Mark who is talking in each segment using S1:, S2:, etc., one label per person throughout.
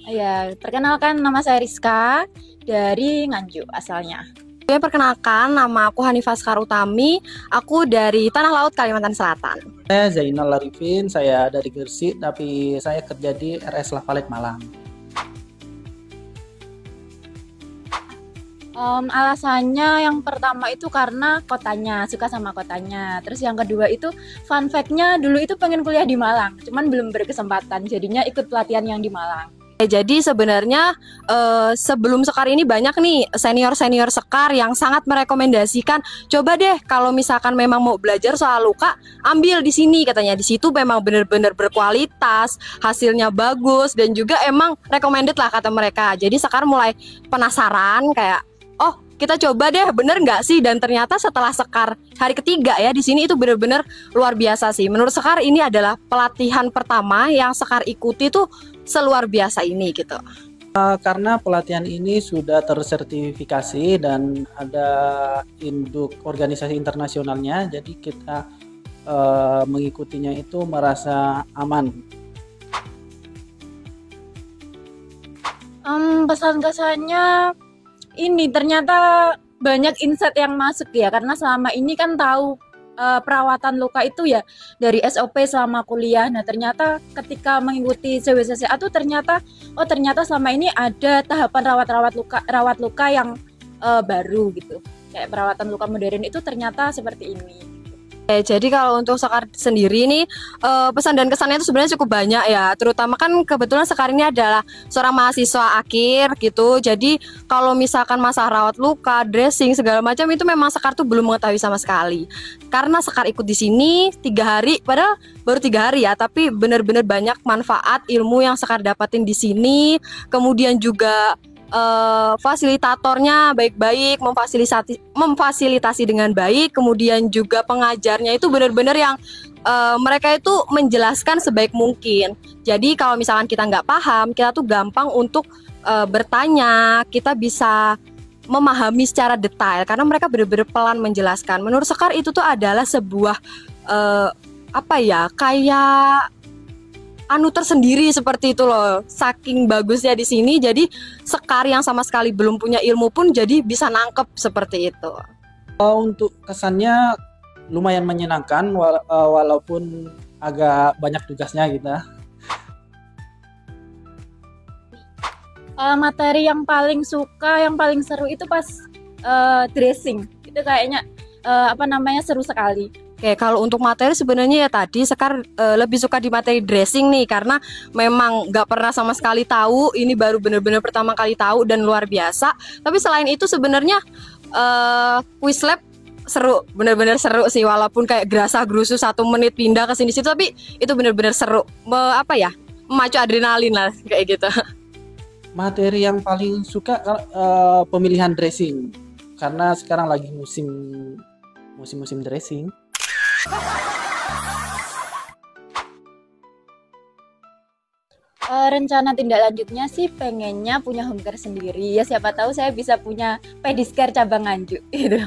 S1: Ya, perkenalkan nama saya Rizka dari Nganjuk asalnya.
S2: Perkenalkan, nama aku Hanifah Sekar Utami, aku dari Tanah Laut, Kalimantan Selatan.
S3: Saya Zainal Arifin, saya dari Gresik, tapi saya kerja di RS Lavalet Malang.
S1: Alasannya yang pertama itu karena kotanya, suka sama kotanya. Terus yang kedua itu fun fact-nya dulu itu pengen kuliah di Malang, cuman belum berkesempatan, jadinya ikut pelatihan yang di Malang.
S2: Jadi sebenarnya sebelum Sekar ini banyak nih senior-senior Sekar yang sangat merekomendasikan, coba deh kalau misalkan memang mau belajar soal luka, ambil di sini katanya. Di situ memang benar-benar berkualitas, hasilnya bagus dan juga emang recommended lah kata mereka. Jadi Sekar mulai penasaran kayak, oh kita coba deh bener nggak sih, dan ternyata setelah Sekar hari ketiga ya di sini itu bener-bener luar biasa sih. Menurut Sekar ini adalah pelatihan pertama yang Sekar ikuti tuh seluar biasa ini gitu.
S3: Karena pelatihan ini sudah tersertifikasi dan ada induk organisasi internasionalnya, jadi kita mengikutinya itu merasa aman.
S1: Pesan kesannya ini ternyata banyak insight yang masuk ya, karena selama ini kan tahu perawatan luka itu ya dari SOP selama kuliah. Nah ternyata ketika mengikuti CWCCA tuh ternyata selama ini ada tahapan rawat luka yang baru gitu, kayak perawatan luka modern itu ternyata seperti ini.
S2: Jadi kalau untuk Sekar sendiri nih pesan dan kesannya itu sebenarnya cukup banyak ya. Terutama kan kebetulan Sekar ini adalah seorang mahasiswa akhir gitu. Jadi kalau misalkan masalah rawat luka, dressing segala macam itu memang Sekar tuh belum mengetahui sama sekali. Karena Sekar ikut di sini 3 hari, padahal baru 3 hari ya, tapi benar-benar banyak manfaat ilmu yang Sekar dapatin di sini. Kemudian juga fasilitatornya baik-baik, memfasilitasi dengan baik, kemudian juga pengajarnya itu benar-benar yang mereka itu menjelaskan sebaik mungkin. Jadi kalau misalkan kita nggak paham, kita tuh gampang untuk bertanya, kita bisa memahami secara detail karena mereka benar-benar pelan menjelaskan. Menurut Sekar itu tuh adalah sebuah apa ya, kayak anu tersendiri seperti itu loh. Saking bagusnya di sini, jadi Sekar yang sama sekali belum punya ilmu pun jadi bisa nangkep seperti itu.
S3: Untuk kesannya lumayan menyenangkan, walaupun agak banyak tugasnya gitu.
S1: Materi yang paling suka, yang paling seru itu pas dressing. Itu kayaknya seru sekali.
S2: Oke, kalau untuk materi sebenarnya ya tadi Sekar lebih suka di materi dressing nih, karena memang nggak pernah sama sekali tahu, ini baru bener-bener pertama kali tahu dan luar biasa. Tapi selain itu sebenarnya quiz lab seru, bener-bener seru sih, walaupun kayak gerasa-gerusu 1 menit pindah ke sini-situ, tapi itu bener-bener seru, memacu adrenalin lah kayak gitu.
S3: Materi yang paling suka pemilihan dressing, karena sekarang lagi musim dressing.
S1: Rencana tindak lanjutnya sih pengennya punya home care sendiri. Ya siapa tahu saya bisa punya pedicure cabang Nganjuk gitu.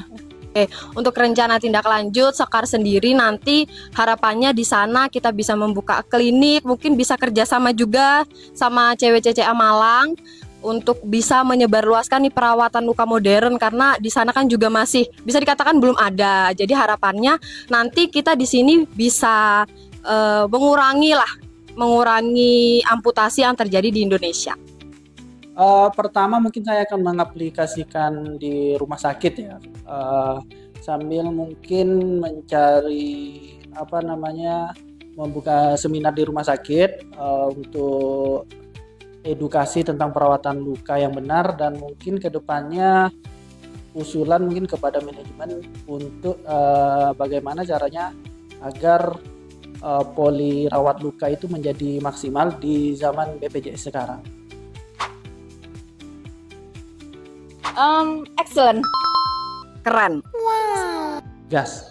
S2: Oke, untuk rencana tindak lanjut Sekar sendiri nanti harapannya di sana kita bisa membuka klinik, mungkin bisa kerjasama juga sama CWCCA Malang untuk bisa menyebarluaskan nih perawatan luka modern, karena di sana kan juga masih bisa dikatakan belum ada. Jadi harapannya nanti kita di sini bisa mengurangi amputasi yang terjadi di Indonesia.
S3: Pertama mungkin saya akan mengaplikasikan di rumah sakit ya, sambil mungkin mencari membuka seminar di rumah sakit untuk edukasi tentang perawatan luka yang benar, dan mungkin kedepannya usulan mungkin kepada manajemen untuk bagaimana caranya agar poli rawat luka itu menjadi maksimal di zaman BPJS sekarang.
S1: Excellent.
S2: Keren.
S3: Gas.